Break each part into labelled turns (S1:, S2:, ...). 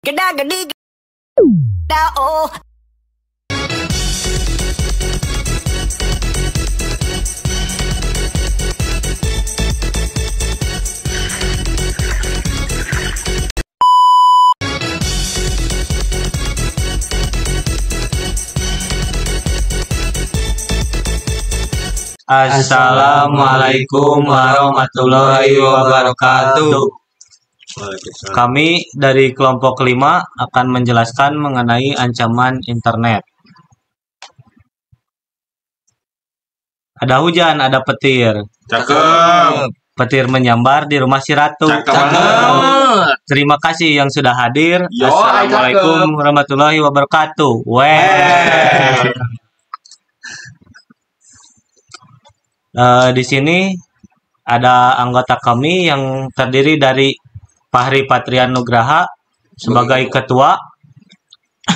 S1: Geda gedi geda oh.
S2: Assalamualaikum warahmatullahi wabarakatuh. Kami dari kelompok kelima akan menjelaskan mengenai ancaman internet. Ada hujan, ada petir.
S3: Cakep.
S2: Petir menyambar di rumah si Ratu.
S3: Cakep.
S2: Terima kasih yang sudah hadir.
S3: Yo,
S2: Assalamualaikum warahmatullahi wabarakatuh. Di sini ada anggota kami yang terdiri dari Fahri Patrian Nugraha sebagai ketua,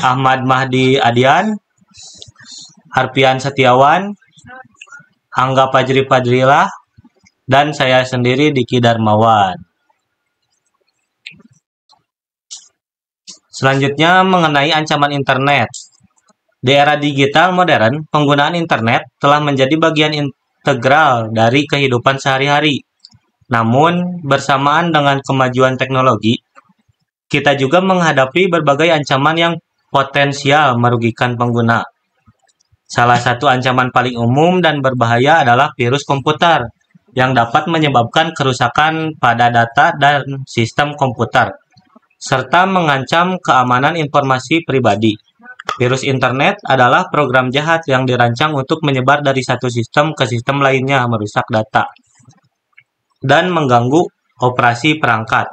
S2: Ahmad Mahdi Adian, Harpian Setiawan, Angga Fajri Fadrilah, dan saya sendiri Diki Darmawan. Selanjutnya mengenai ancaman internet. Di era digital modern, penggunaan internet telah menjadi bagian integral dari kehidupan sehari-hari. Namun, bersamaan dengan kemajuan teknologi, kita juga menghadapi berbagai ancaman yang potensial merugikan pengguna. Salah satu ancaman paling umum dan berbahaya adalah virus komputer yang dapat menyebabkan kerusakan pada data dan sistem komputer, serta mengancam keamanan informasi pribadi. Virus internet adalah program jahat yang dirancang untuk menyebar dari satu sistem ke sistem lainnya, merusak data, dan mengganggu operasi perangkat.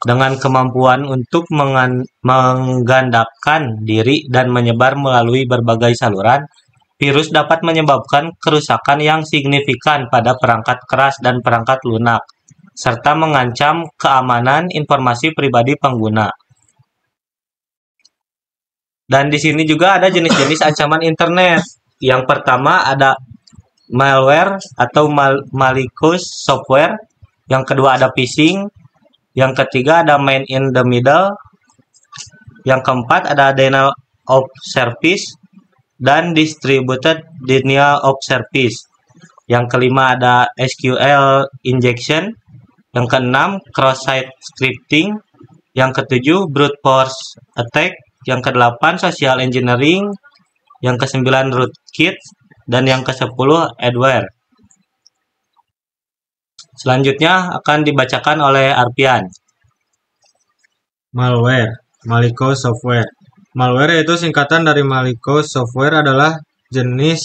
S2: Dengan kemampuan untuk menggandakan diri dan menyebar melalui berbagai saluran, virus dapat menyebabkan kerusakan yang signifikan pada perangkat keras dan perangkat lunak, serta mengancam keamanan informasi pribadi pengguna. Dan di sini juga ada jenis-jenis ancaman internet. Yang pertama ada malware atau malicious software. Yang kedua ada phishing. Yang ketiga ada man in the middle. Yang keempat ada denial of service dan distributed denial of service. Yang kelima ada SQL injection. Yang keenam cross-site scripting. Yang ketujuh brute force attack. Yang ke-8 social engineering, yang ke-9 rootkit, dan yang ke-10 adware. Selanjutnya akan dibacakan oleh Arpian.
S4: Malware, malicious software. Malware itu singkatan dari malicious software adalah jelas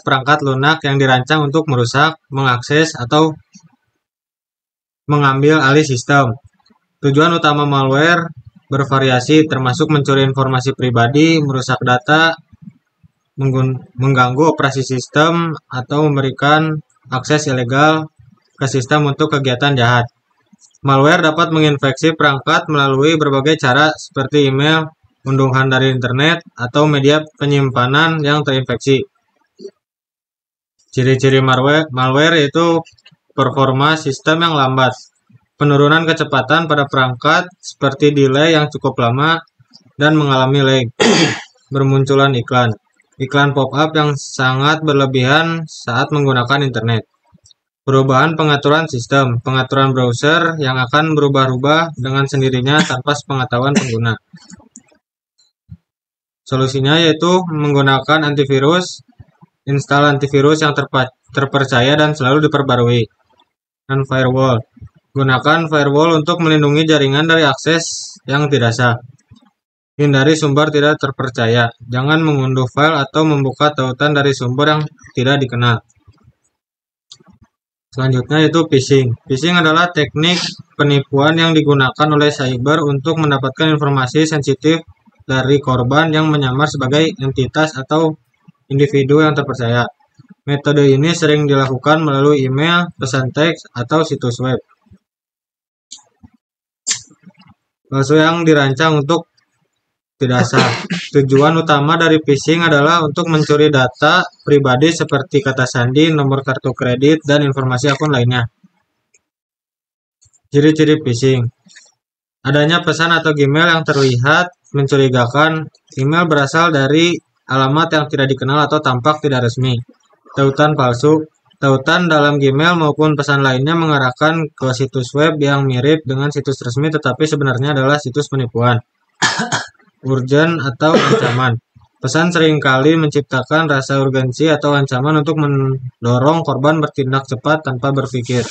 S4: perangkat lunak yang dirancang untuk merusak, mengakses, atau mengambil alih sistem. Tujuan utama malware bervariasi, termasuk mencuri informasi pribadi, merusak data, mengganggu operasi sistem, atau memberikan akses ilegal ke sistem untuk kegiatan jahat. Malware dapat menginfeksi perangkat melalui berbagai cara seperti email, unduhan dari internet, atau media penyimpanan yang terinfeksi. Ciri-ciri malware yaitu performa sistem yang lambat, penurunan kecepatan pada perangkat seperti delay yang cukup lama dan mengalami lag. Bermunculan iklan pop-up yang sangat berlebihan saat menggunakan internet. Perubahan pengaturan sistem, pengaturan browser yang akan berubah-ubah dengan sendirinya tanpa sepengetahuan pengguna. Solusinya yaitu menggunakan antivirus, install antivirus yang terpercaya dan selalu diperbarui. Dan firewall. Gunakan firewall untuk melindungi jaringan dari akses yang tidak sah. Hindari sumber tidak terpercaya. Jangan mengunduh file atau membuka tautan dari sumber yang tidak dikenal. Selanjutnya yaitu phishing. Phishing adalah teknik penipuan yang digunakan oleh cyber untuk mendapatkan informasi sensitif dari korban yang menyamar sebagai entitas atau individu yang terpercaya. Metode ini sering dilakukan melalui email, pesan teks, atau situs web. Palsu yang dirancang untuk tidak sah. Tujuan utama dari phishing adalah untuk mencuri data pribadi seperti kata sandi, nomor kartu kredit, dan informasi akun lainnya. Ciri-ciri phishing. Adanya pesan atau Gmail yang terlihat mencurigakan. Email berasal dari alamat yang tidak dikenal atau tampak tidak resmi. Tautan palsu. Tautan dalam Gmail maupun pesan lainnya mengarahkan ke situs web yang mirip dengan situs resmi tetapi sebenarnya adalah situs penipuan. Urgen atau ancaman. Pesan seringkali menciptakan rasa urgensi atau ancaman untuk mendorong korban bertindak cepat tanpa berpikir.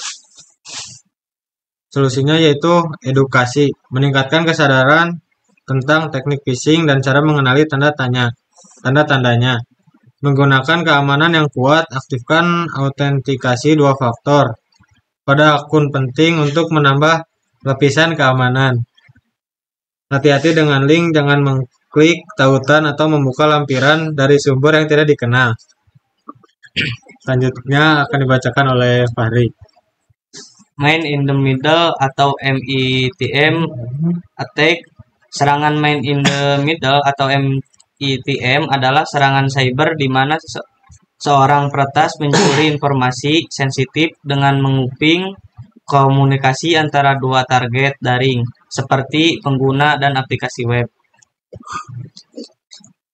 S4: Solusinya yaitu edukasi, meningkatkan kesadaran tentang teknik phishing dan cara mengenali tanda-tandanya. Menggunakan keamanan yang kuat, aktifkan autentikasi 2 faktor pada akun penting untuk menambah lapisan keamanan. Hati-hati dengan link, jangan mengklik tautan atau membuka lampiran dari sumber yang tidak dikenal. Selanjutnya akan dibacakan oleh Fahri.
S2: Man in the middle atau MITM attack. Serangan man in the middle atau MITM adalah serangan cyber di mana seorang peretas mencuri informasi sensitif dengan menguping komunikasi antara dua target daring, seperti pengguna dan aplikasi web.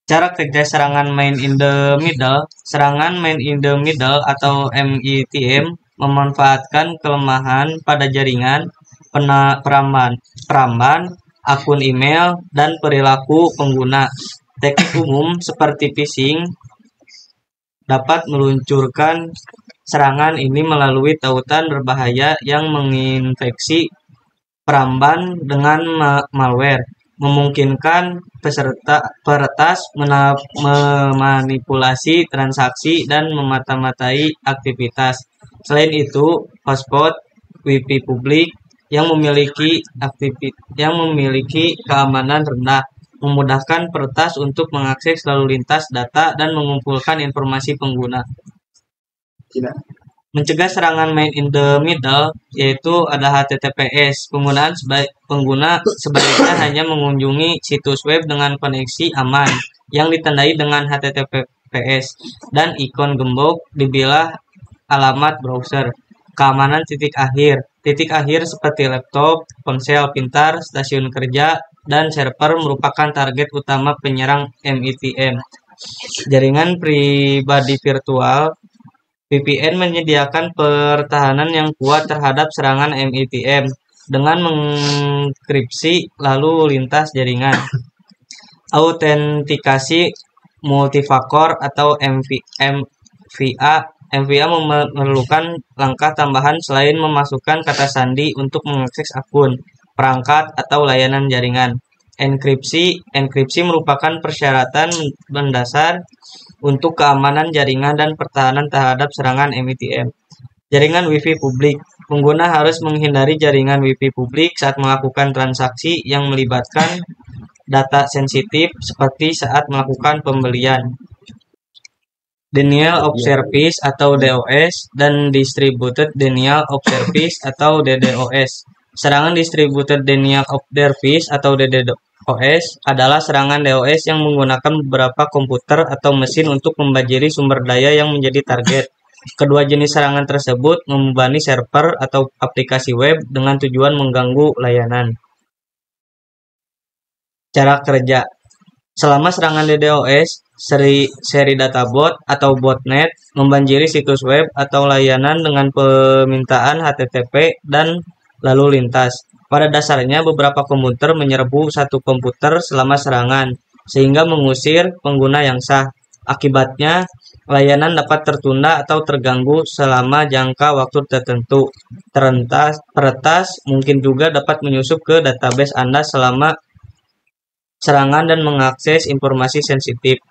S2: Cara kerja serangan man in the middle. Serangan man in the middle atau MITM memanfaatkan kelemahan pada jaringan, peramban, akun email, dan perilaku pengguna. Teknik umum seperti phishing dapat meluncurkan serangan ini melalui tautan berbahaya yang menginfeksi peramban dengan malware, memungkinkan peretas memanipulasi transaksi dan memata-matai aktivitas. Selain itu, hotspot Wi-Fi publik yang memiliki keamanan rendah memudahkan peretas untuk mengakses lalu lintas data dan mengumpulkan informasi pengguna. Mencegah serangan man in the middle yaitu ada HTTPS. Pengguna sebaiknya hanya mengunjungi situs web dengan koneksi aman yang ditandai dengan HTTPS dan ikon gembok dibilah alamat browser. Keamanan titik akhir. Titik akhir seperti laptop, ponsel pintar, stasiun kerja, dan server merupakan target utama penyerang MITM. Jaringan pribadi virtual. VPN menyediakan pertahanan yang kuat terhadap serangan MITM dengan mengenkripsi lalu lintas jaringan. Autentikasi multifaktor atau MVA. MVA memerlukan langkah tambahan selain memasukkan kata sandi untuk mengakses akun, perangkat, atau layanan jaringan. Enkripsi merupakan persyaratan mendasar untuk keamanan jaringan dan pertahanan terhadap serangan MITM. Jaringan Wi-Fi publik. Pengguna harus menghindari jaringan Wi-Fi publik saat melakukan transaksi yang melibatkan data sensitif seperti saat melakukan pembelian. Denial of Service atau DOS dan Distributed Denial of Service atau DDoS. Serangan Distributed Denial of Service atau DDoS adalah serangan DOS yang menggunakan beberapa komputer atau mesin untuk membanjiri sumber daya yang menjadi target. Kedua jenis serangan tersebut membebani server atau aplikasi web dengan tujuan mengganggu layanan. Cara kerja. Selama serangan DDoS, seri databot atau botnet membanjiri situs web atau layanan dengan permintaan HTTP dan lalu lintas. Pada dasarnya, beberapa komputer menyerbu satu komputer selama serangan, sehingga mengusir pengguna yang sah. Akibatnya, layanan dapat tertunda atau terganggu selama jangka waktu tertentu. Peretas mungkin juga dapat menyusup ke database Anda selama serangan dan mengakses informasi sensitif.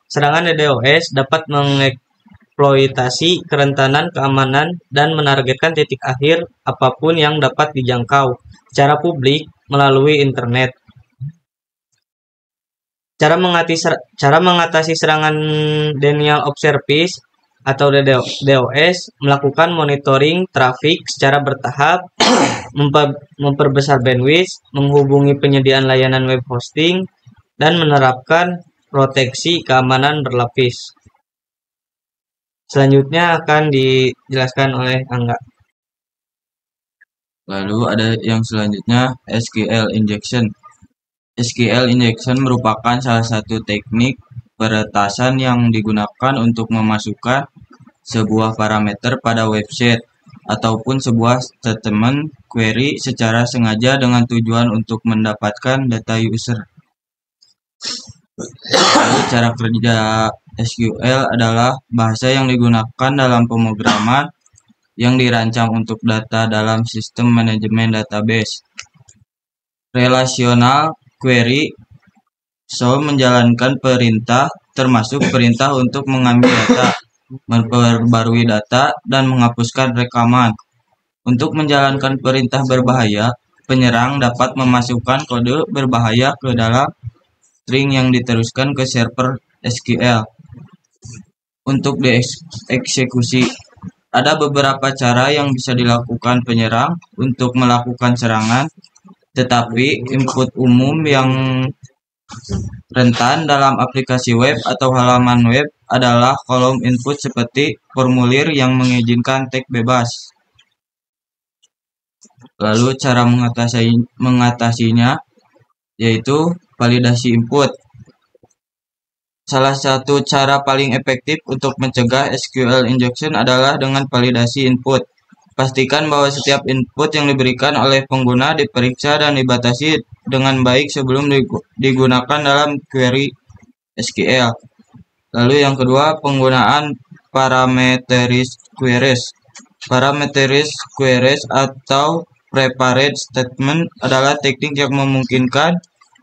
S2: Serangan DDoS dapat mengeksploitasi kerentanan keamanan dan menargetkan titik akhir apapun yang dapat dijangkau secara publik melalui internet. Cara mengatasi serangan Denial of Service atau DDoS, melakukan monitoring trafik secara bertahap, memperbesar bandwidth, menghubungi penyediaan layanan web hosting, dan menerapkan proteksi keamanan berlapis. Selanjutnya akan dijelaskan oleh Angga.
S5: Lalu ada yang selanjutnya SQL injection. SQL injection merupakan salah satu teknik peretasan yang digunakan untuk memasukkan sebuah parameter pada website ataupun sebuah statement query secara sengaja dengan tujuan untuk mendapatkan data user. Lalu cara kerja SQL adalah bahasa yang digunakan dalam pemrograman yang dirancang untuk data dalam sistem manajemen database. Relational query menjalankan perintah, termasuk perintah untuk mengambil data, memperbarui data, dan menghapuskan rekaman. Untuk menjalankan perintah berbahaya, penyerang dapat memasukkan kode berbahaya ke dalam string yang diteruskan ke server SQL. Untuk dieksekusi, ada beberapa cara yang bisa dilakukan penyerang untuk melakukan serangan, tetapi input umum yang rentan dalam aplikasi web atau halaman web adalah kolom input seperti formulir yang mengizinkan teks bebas. Lalu cara mengatasinya yaitu validasi input. Salah satu cara paling efektif untuk mencegah SQL injection adalah dengan validasi input. Pastikan bahwa setiap input yang diberikan oleh pengguna diperiksa dan dibatasi dengan baik sebelum digunakan dalam query SQL. Lalu yang kedua, penggunaan parameterized queries. Parameterized queries atau prepared statement adalah teknik yang memungkinkan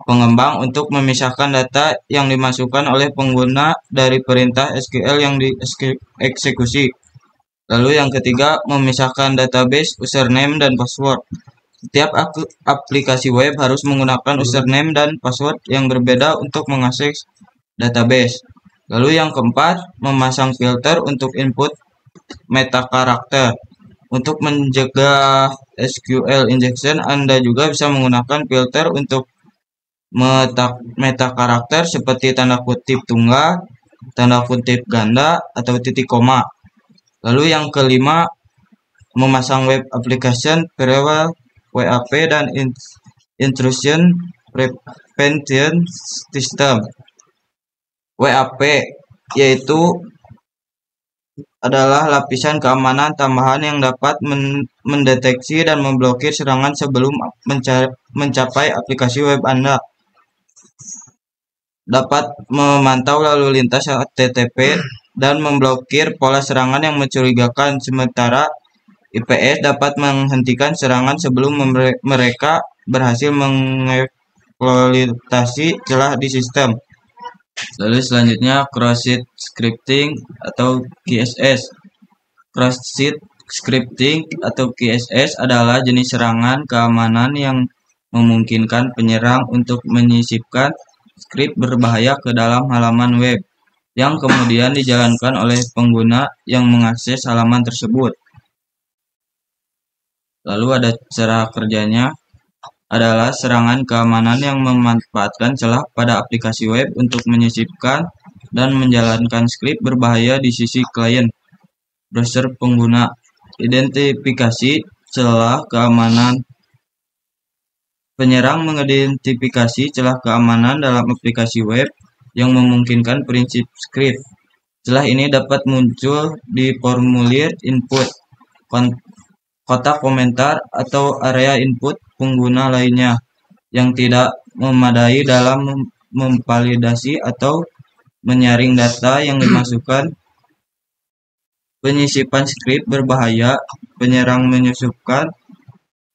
S5: pengembang untuk memisahkan data yang dimasukkan oleh pengguna dari perintah SQL yang dieksekusi. Lalu yang ketiga, memisahkan database, username, dan password. Setiap aplikasi web harus menggunakan username dan password yang berbeda untuk mengakses database. Lalu yang keempat, memasang filter untuk input meta karakter. Untuk mencegah SQL injection, Anda juga bisa menggunakan filter untuk meta karakter seperti tanda kutip tunggal, tanda kutip ganda, atau titik koma. Lalu yang kelima, memasang web application firewall WAP dan intrusion prevention system. WAP yaitu adalah lapisan keamanan tambahan yang dapat mendeteksi dan memblokir serangan sebelum mencapai aplikasi web Anda. Dapat memantau lalu lintas HTTP dan memblokir pola serangan yang mencurigakan, sementara IPS dapat menghentikan serangan sebelum mereka berhasil mengeksploitasi celah di sistem. Lalu selanjutnya cross-site scripting atau KSS. Cross-site scripting atau KSS adalah jenis serangan keamanan yang memungkinkan penyerang untuk menyisipkan skrip berbahaya ke dalam halaman web yang kemudian dijalankan oleh pengguna yang mengakses halaman tersebut. Lalu ada cara kerjanya adalah serangan keamanan yang memanfaatkan celah pada aplikasi web untuk menyisipkan dan menjalankan skrip berbahaya di sisi klien browser pengguna. Identifikasi celah keamanan. Penyerang mengidentifikasi celah keamanan dalam aplikasi web yang memungkinkan prinsip script. Celah ini dapat muncul di formulir input, kotak komentar, atau area input pengguna lainnya yang tidak memadai dalam memvalidasi atau menyaring data yang dimasukkan. Penyisipan skrip berbahaya. Penyerang menyusupkan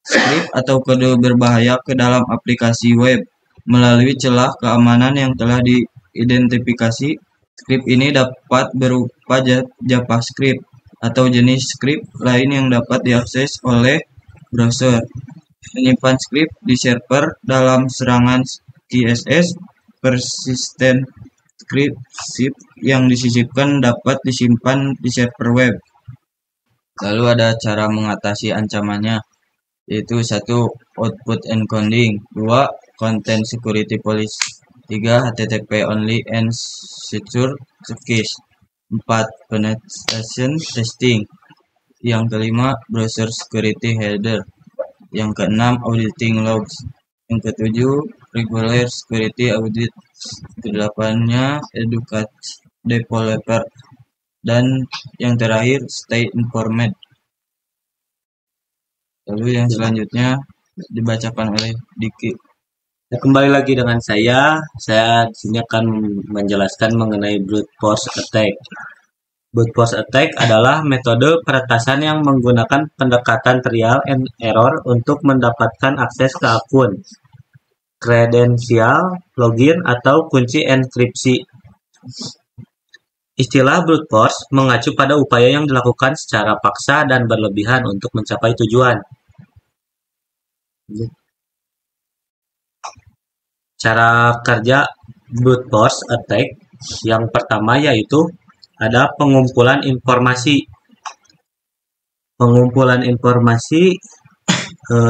S5: skrip atau kode berbahaya ke dalam aplikasi web melalui celah keamanan yang telah diidentifikasi. Skrip ini dapat berupa JavaScript atau jenis skrip lain yang dapat diakses oleh browser. Menyimpan skrip di server dalam serangan KSS, persistent script yang disisipkan dapat disimpan di server web. Lalu ada cara mengatasi ancamannya, yaitu 1. Output encoding, 2. Content security policy, 3. HTTP only and secure keys, 4. Penetration testing, yang kelima browser security header. Yang keenam, auditing logs. Yang ketujuh, regular security audit. Kedelapannya, educate developer. Dan yang terakhir, stay informed. Lalu yang selanjutnya dibacakan oleh Diki.
S2: Nah, kembali lagi dengan saya di sini akan menjelaskan mengenai brute force attack. Brute force attack adalah metode peretasan yang menggunakan pendekatan trial and error untuk mendapatkan akses ke akun, kredensial, login, atau kunci enkripsi. Istilah brute force mengacu pada upaya yang dilakukan secara paksa dan berlebihan untuk mencapai tujuan. Cara kerja brute force attack yang pertama yaitu ada pengumpulan informasi. Pengumpulan informasi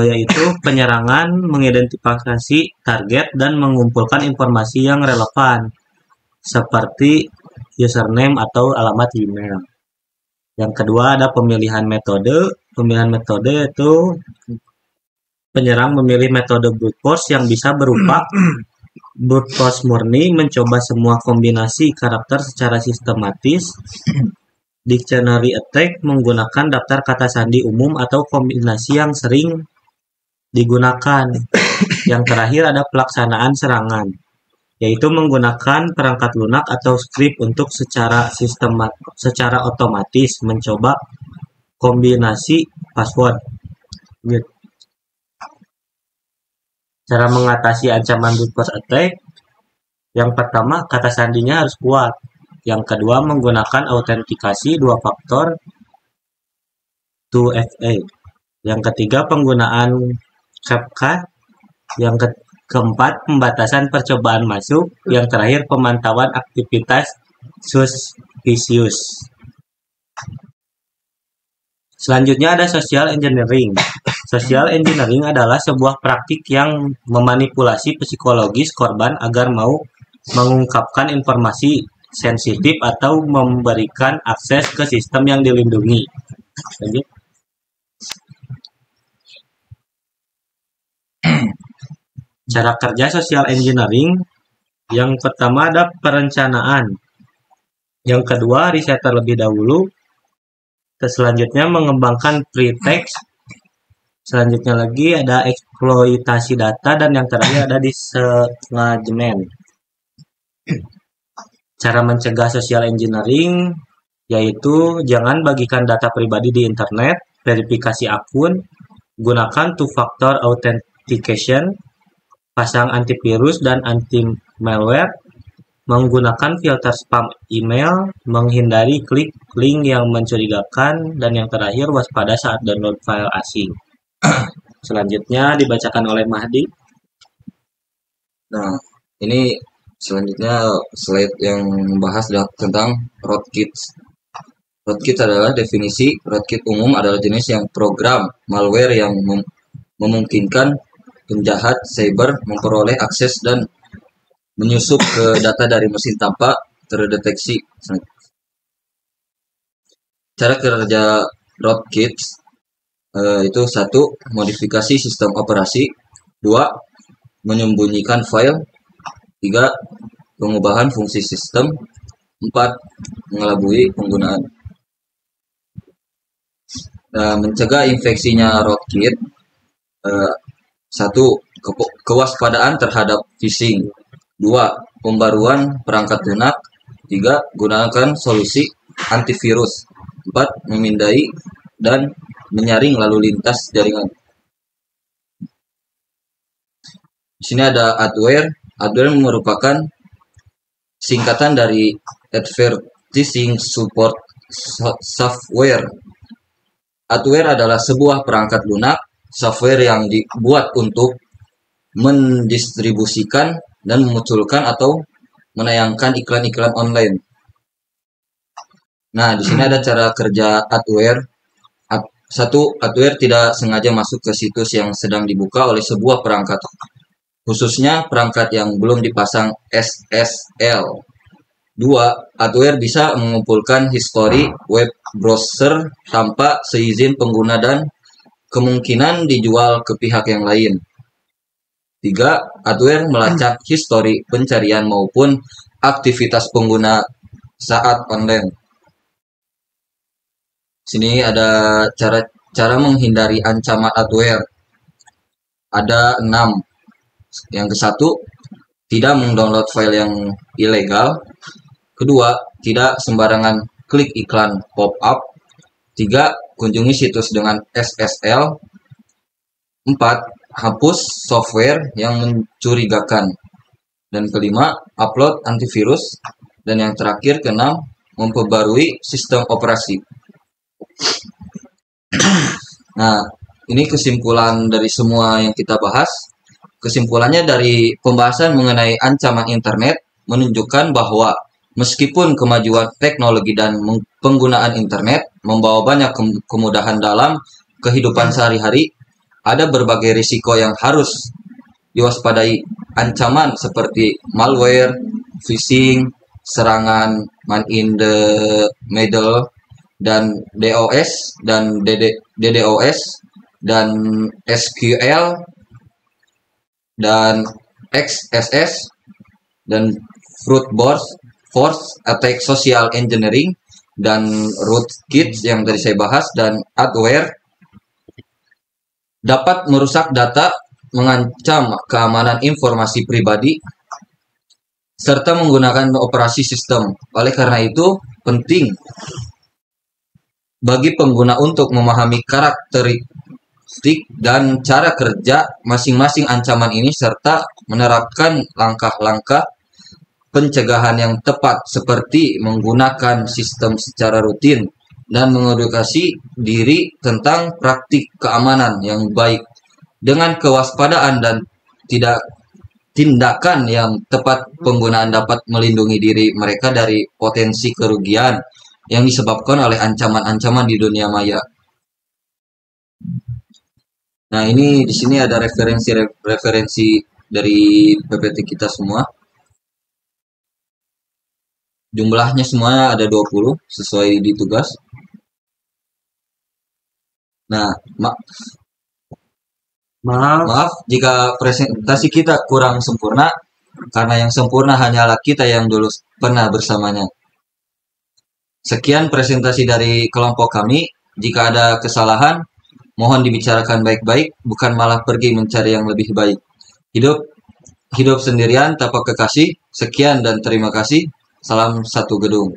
S2: yaitu penyerangan mengidentifikasi target dan mengumpulkan informasi yang relevan seperti username atau alamat email. Yang kedua ada pemilihan metode. Pemilihan metode yaitu penyerang memilih metode brute force yang bisa berupa brute force murni, mencoba semua kombinasi karakter secara sistematis. Dictionary attack menggunakan daftar kata sandi umum atau kombinasi yang sering digunakan. Yang terakhir ada pelaksanaan serangan, yaitu menggunakan perangkat lunak atau script untuk secara otomatis mencoba kombinasi password. Gitu. Cara mengatasi ancaman brute force attack, yang pertama kata sandinya harus kuat. Yang kedua menggunakan autentikasi 2 faktor 2FA. Yang ketiga penggunaan CapCut. Yang keempat pembatasan percobaan masuk. Yang terakhir pemantauan aktivitas suspicious. Selanjutnya ada social engineering. Social engineering adalah sebuah praktik yang memanipulasi psikologis korban agar mau mengungkapkan informasi sensitif atau memberikan akses ke sistem yang dilindungi. Cara kerja social engineering, yang pertama ada perencanaan. Yang kedua riset terlebih dahulu. Selanjutnya mengembangkan pretext. Selanjutnya lagi ada eksploitasi data, dan yang terakhir ada disengajement. Cara mencegah social engineering yaitu jangan bagikan data pribadi di internet, verifikasi akun, gunakan two-factor authentication, pasang antivirus dan anti-malware, menggunakan filter spam email, menghindari klik link yang mencurigakan, dan yang terakhir waspada saat download file asing. Selanjutnya dibacakan oleh Mahdi.
S3: Nah, ini selanjutnya slide yang membahas tentang rootkits. Rootkit adalah definisi. Rootkit umum adalah jenis yang program malware yang memungkinkan penjahat cyber memperoleh akses dan menyusup ke data dari mesin tanpa terdeteksi. Cara kerja rootkits itu 1. Modifikasi sistem operasi, 2. Menyembunyikan file, 3. Pengubahan fungsi sistem, 4. Mengelabui penggunaan. Mencegah infeksinya rootkit, 1. Kewaspadaan terhadap phishing, 2. Pembaruan perangkat lunak, 3. Gunakan solusi antivirus, 4. Memindai dan menyaring lalu lintas jaringan. Di sini ada adware. Adware merupakan singkatan dari Advertising Support Software. Adware adalah sebuah perangkat lunak, software yang dibuat untuk mendistribusikan dan memunculkan atau menayangkan iklan-iklan online. Nah, di sini ada cara kerja adware. 1. Adware tidak sengaja masuk ke situs yang sedang dibuka oleh sebuah perangkat, khususnya perangkat yang belum dipasang SSL. 2. Adware bisa mengumpulkan histori web browser tanpa seizin pengguna dan kemungkinan dijual ke pihak yang lain. 3. Adware melacak histori pencarian maupun aktivitas pengguna saat online. Sini ada cara menghindari ancaman adware. Ada 6. Yang ke-1, tidak mendownload file yang ilegal. Kedua, tidak sembarangan klik iklan pop-up. 3. Kunjungi situs dengan SSL. 4. Hapus software yang mencurigakan. Dan kelima, upload antivirus. Dan yang terakhir, keenam, memperbarui sistem operasi. Nah, ini kesimpulan dari semua yang kita bahas. Kesimpulannya dari pembahasan mengenai ancaman internet menunjukkan bahwa meskipun kemajuan teknologi dan penggunaan internet membawa banyak kemudahan dalam kehidupan sehari-hari, ada berbagai risiko yang harus diwaspadai. Ancaman seperti malware, phishing, serangan man in the middle, dan DOS dan DDoS dan SQL dan XSS dan brute force attack, social engineering dan rootkits yang tadi saya bahas, dan adware dapat merusak data, mengancam keamanan informasi pribadi, serta menggunakan operasi sistem. Oleh karena itu, penting bagi pengguna untuk memahami karakteristik dan cara kerja masing-masing ancaman ini, serta menerapkan langkah-langkah pencegahan yang tepat seperti menggunakan sistem secara rutin dan mengedukasi diri tentang praktik keamanan yang baik. Dengan kewaspadaan dan tindakan yang tepat, penggunaan dapat melindungi diri mereka dari potensi kerugian yang disebabkan oleh ancaman-ancaman di dunia maya. Nah, ini di sini ada referensi dari PPT kita semua. Jumlahnya semuanya ada 20 sesuai di tugas. Nah, maaf jika presentasi kita kurang sempurna, karena yang sempurna hanyalah kita yang dulu pernah bersamanya. Sekian presentasi dari kelompok kami. Jika ada kesalahan, mohon dibicarakan baik-baik, bukan malah pergi mencari yang lebih baik. Hidup sendirian tanpa kekasih. Sekian dan terima kasih. Salam satu gedung.